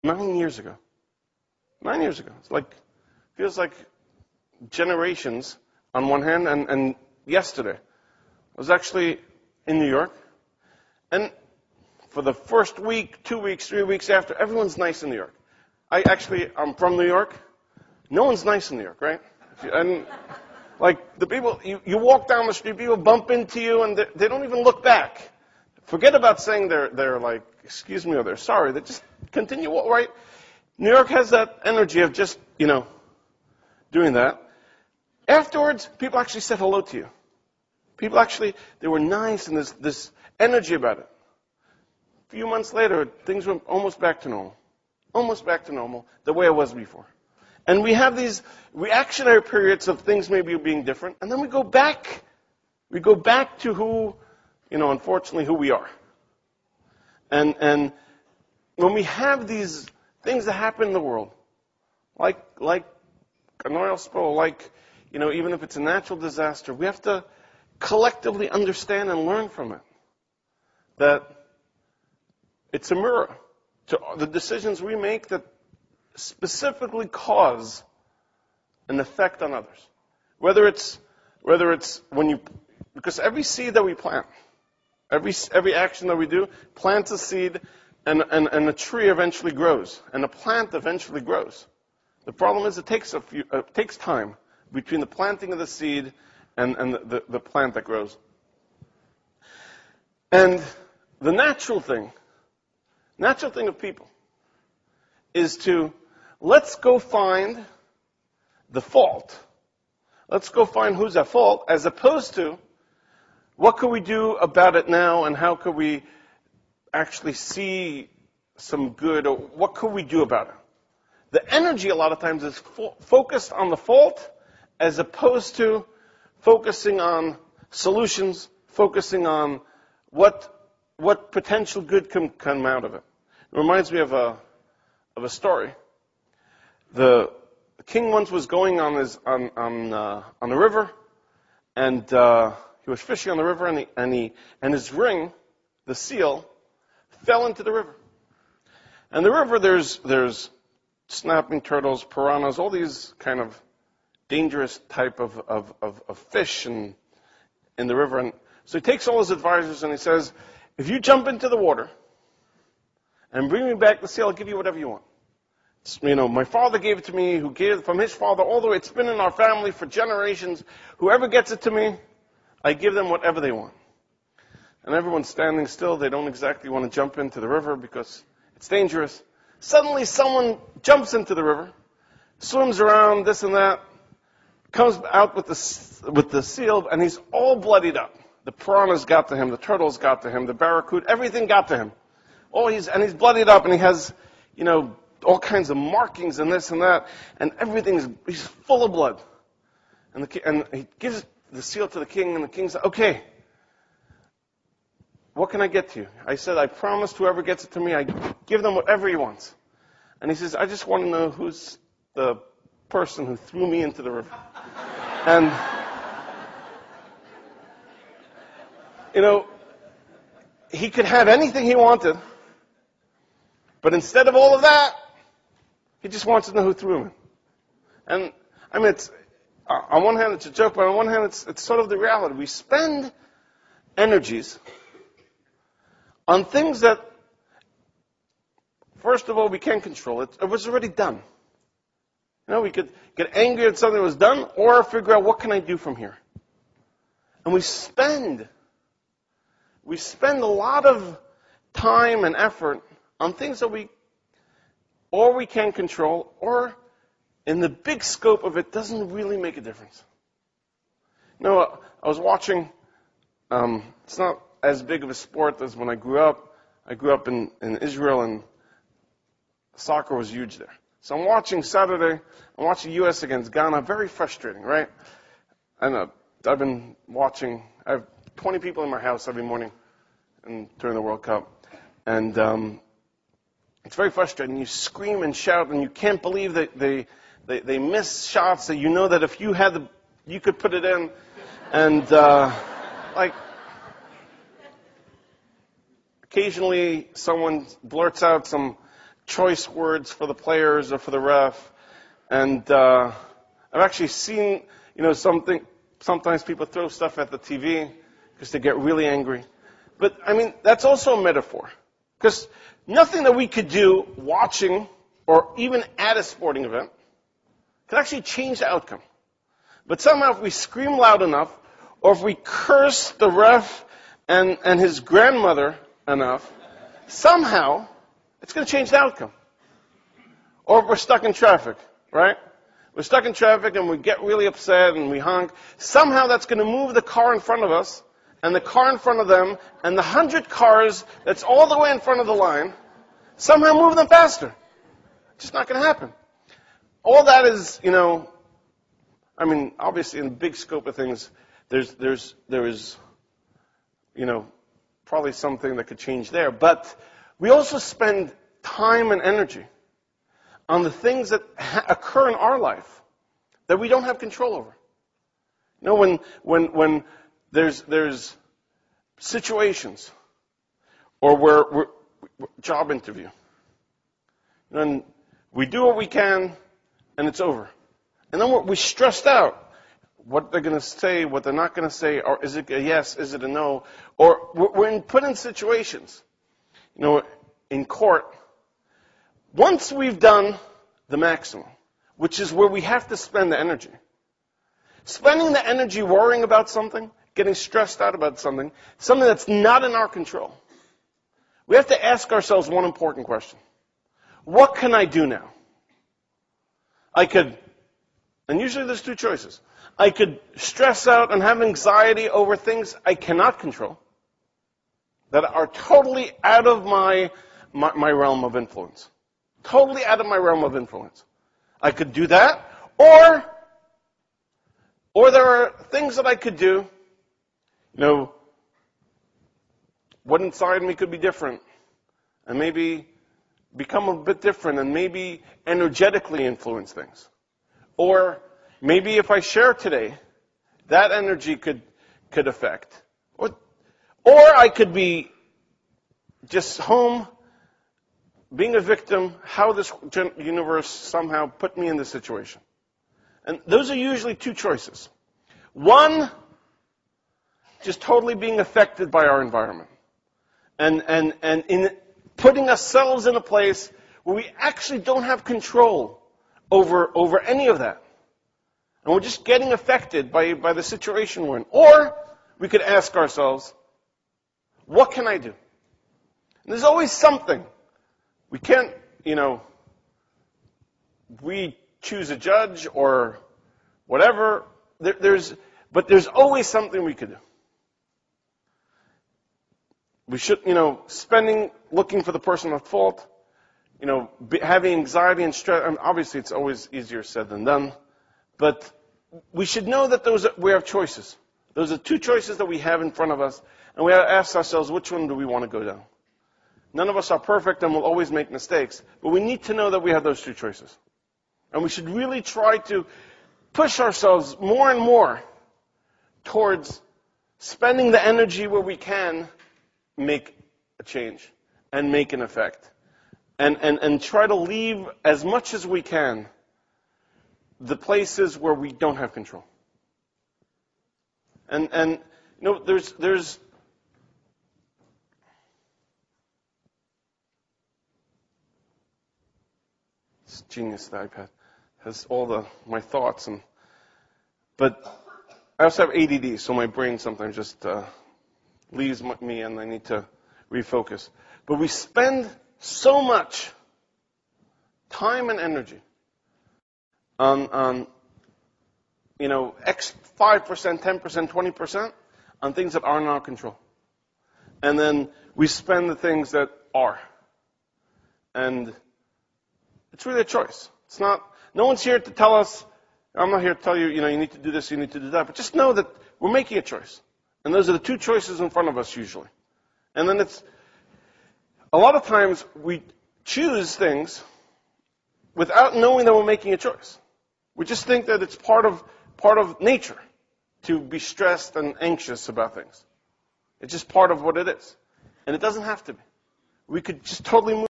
9 years ago. 9 years ago. Feels like generations on one hand, and yesterday. I was actually in New York, and for the first week, 2 weeks, 3 weeks after, everyone's nice in New York. I'm from New York. No one's nice in New York, right? And the people, you walk down the street, people bump into you, and they don't even look back. Forget about saying they're like, excuse me, or they're sorry. They just continue, right? New York has that energy of just, doing that. Afterwards, people actually said hello to you. People actually, they were nice, and there's this energy about it. A few months later, things were almost back to normal. Almost back to normal, the way it was before. And we have these reactionary periods of things maybe being different, and then we go back. We go back to who, unfortunately, who we are. And when we have these things that happen in the world, like an oil spill, even if it's a natural disaster, we have to collectively understand and learn from it that it's a mirror to the decisions we make that specifically cause an effect on others. Whether it's because every seed that we plant, every action that we do plants a seed, and a tree eventually grows, and a plant eventually grows. The problem is it takes time between the planting of the seed and the plant that grows. And the natural thing of people is to, let's go find the fault. Let's go find who's at fault, as opposed to, what could we do about it now, and how could we actually see some good, or what could we do about it? The energy a lot of times is focused on the fault, as opposed to focusing on solutions, focusing on what potential good can come out of it. It reminds me of a story. The king once was going on the river, and he was fishing on the river, and his ring, the seal, fell into the river. And the river, there's snapping turtles, piranhas, all these kind of dangerous type of fish in the river. And so he takes all his advisors and he says, if you jump into the water and bring me back the seal, I'll give you whatever you want. My father gave it to me, who gave it from his father, all the way. It's been in our family for generations. Whoever gets it to me, I give them whatever they want. And everyone's standing still. They don't exactly want to jump into the river because it's dangerous. Suddenly someone jumps into the river, swims around, this and that, comes out with the seal, and he's all bloodied up. The piranhas got to him, the turtles got to him, the barracuda, everything got to him. He's bloodied up, and he has, all kinds of markings and this and that, and he's full of blood. And he gives the seal to the king, and the king says, okay, what can I get to you? I said, I promised whoever gets it to me, I give them whatever he wants. And he says, I just want to know who's the person who threw me into the river. And, he could have anything he wanted, but instead of all of that, he just wants to know who threw him. And, it's, on one hand it's a joke, but on one hand it's sort of the reality. We spend energies on things that, first of all, we can't control. It was already done. We could get angry at something that was done, or figure out what can I do from here. And we spend a lot of time and effort on things that we can't control, or in the big scope of it doesn't really make a difference. I was watching, it's not as big of a sport as when I grew up. I grew up in Israel, and soccer was huge there. So I'm watching Saturday, I'm watching U.S. against Ghana, very frustrating, right? And I've been watching, I have 20 people in my house every morning during the World Cup. And it's very frustrating. You scream and shout, and you can't believe that they miss shots that you know that if you had you could put it in. And occasionally someone blurts out some choice words for the players or for the ref. And I've actually seen, sometimes people throw stuff at the TV because they get really angry. But, that's also a metaphor. Because nothing that we could do watching or even at a sporting event could actually change the outcome. But somehow if we scream loud enough, or if we curse the ref and his grandmother enough, somehow it's going to change the outcome. Or if we're stuck in traffic, right? We're stuck in traffic and we get really upset and we honk. Somehow that's going to move the car in front of us and the car in front of them and the 100 cars that's all the way in front of the line, somehow move them faster. It's just not going to happen. All that is, obviously in the big scope of things, there is, probably something that could change there. But we also spend time and energy on the things that occur in our life that we don't have control over. When there's situations or we're job interview, and we do what we can and it's over. And then we're stressed out. What they're going to say, what they're not going to say, or is it a yes, is it a no? Or we're put in situations, in court. Once we've done the maximum, which is where we have to spend the energy, spending the energy worrying about something, getting stressed out about something that's not in our control, we have to ask ourselves one important question. What can I do now? And usually there's two choices. I could stress out and have anxiety over things I cannot control that are totally out of my realm of influence. Totally out of my realm of influence. I could do that, or there are things that I could do, what inside me could be different, and maybe become a bit different, and maybe energetically influence things. Or maybe if I share today, that energy could affect. Or I could be just home, being a victim, how this universe somehow put me in this situation. And those are usually two choices. One, just totally being affected by our environment. And in putting ourselves in a place where we actually don't have control over any of that. And we're just getting affected by the situation we're in. Or we could ask ourselves, what can I do? And there's always something. We can't, we choose a judge or whatever. But there's always something we could do. We should, looking for the person at fault, having anxiety and stress. Obviously, it's always easier said than done. But we should know that we have choices. Those are two choices that we have in front of us. And we have to ask ourselves, which one do we want to go down? None of us are perfect and will always make mistakes. But we need to know that we have those two choices. And we should really try to push ourselves more and more towards spending the energy where we can make a change and make an effect. And try to leave as much as we can the places where we don't have control. And there's it's genius, the iPad has all my thoughts but I also have ADD, so my brain sometimes just leaves me and I need to refocus. But we spend so much time and energy on X 5%, 10%, 20% on things that are in our control. And then we spend the things that are. And it's really a choice. It's not, no one's here to tell us, I'm not here to tell you, you need to do this, you need to do that. But just know that we're making a choice. And those are the two choices in front of us usually. And then a lot of times we choose things without knowing that we're making a choice. We just think that it's part of nature to be stressed and anxious about things. It's just part of what it is. And it doesn't have to be. We could just totally move